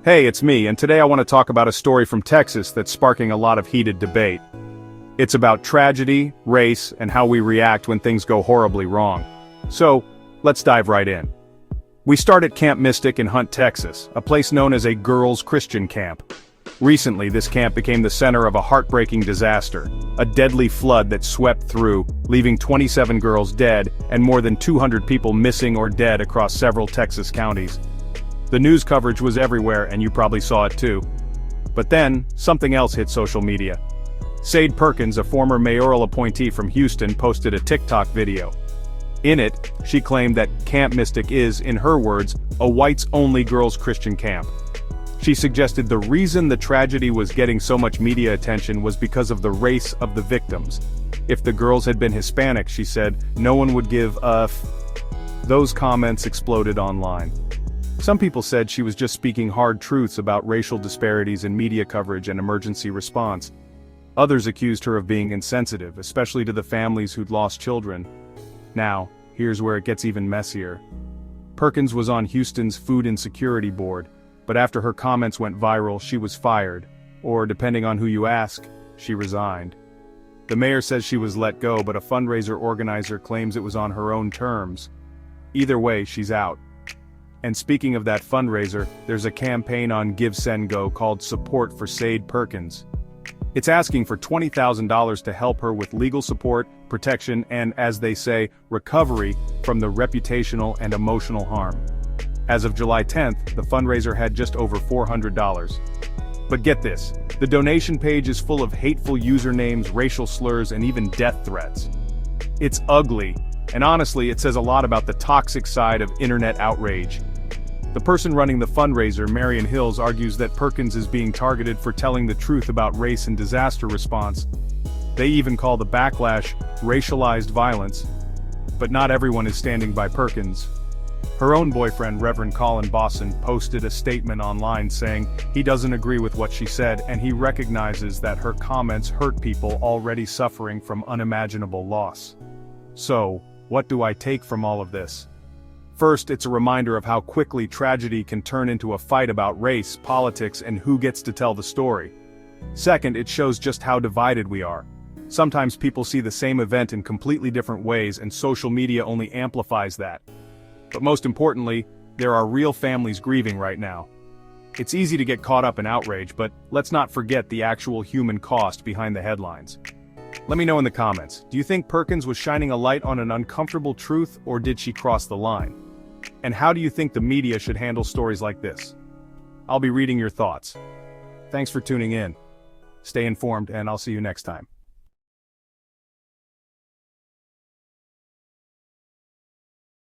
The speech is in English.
Hey, it's me, and today I want to talk about a story from Texas that's sparking a lot of heated debate. It's about tragedy, race, and how we react when things go horribly wrong. So, let's dive right in. We start at Camp Mystic in Hunt, Texas, a place known as a girls' Christian camp. Recently, this camp became the center of a heartbreaking disaster, a deadly flood that swept through, leaving 27 girls dead and more than 200 people missing or dead across several Texas counties. The news coverage was everywhere, and you probably saw it too. But then, something else hit social media. Sade Perkins, a former mayoral appointee from Houston, posted a TikTok video. In it, she claimed that Camp Mystic is, in her words, a whites-only girls' Christian camp. She suggested the reason the tragedy was getting so much media attention was because of the race of the victims. If the girls had been Hispanic, she said, no one would give a f. Those comments exploded online. Some people said she was just speaking hard truths about racial disparities in media coverage and emergency response. Others accused her of being insensitive, especially to the families who'd lost children. Now, here's where it gets even messier. Perkins was on Houston's Food Insecurity Board, but after her comments went viral, she was fired, or depending on who you ask, she resigned. The mayor says she was let go, but a fundraiser organizer claims it was on her own terms. Either way, she's out. And speaking of that fundraiser, there's a campaign on GiveSendGo called Support for Sade Perkins. It's asking for $20,000 to help her with legal support, protection, and, as they say, recovery from the reputational and emotional harm. As of July 10th, the fundraiser had just over $400. But get this, the donation page is full of hateful usernames, racial slurs, and even death threats. It's ugly, and honestly, it says a lot about the toxic side of internet outrage. The person running the fundraiser, Marion Hills, argues that Perkins is being targeted for telling the truth about race and disaster response. They even call the backlash racialized violence. But not everyone is standing by Perkins. Her own boyfriend, Reverend Colin Bosson, posted a statement online saying he doesn't agree with what she said and he recognizes that her comments hurt people already suffering from unimaginable loss. So, what do I take from all of this? First, it's a reminder of how quickly tragedy can turn into a fight about race, politics, and who gets to tell the story. Second, it shows just how divided we are. Sometimes people see the same event in completely different ways, and social media only amplifies that. But most importantly, there are real families grieving right now. It's easy to get caught up in outrage, but let's not forget the actual human cost behind the headlines. Let me know in the comments, do you think Perkins was shining a light on an uncomfortable truth, or did she cross the line? And how do you think the media should handle stories like this? I'll be reading your thoughts. Thanks for tuning in. Stay informed, and I'll see you next time.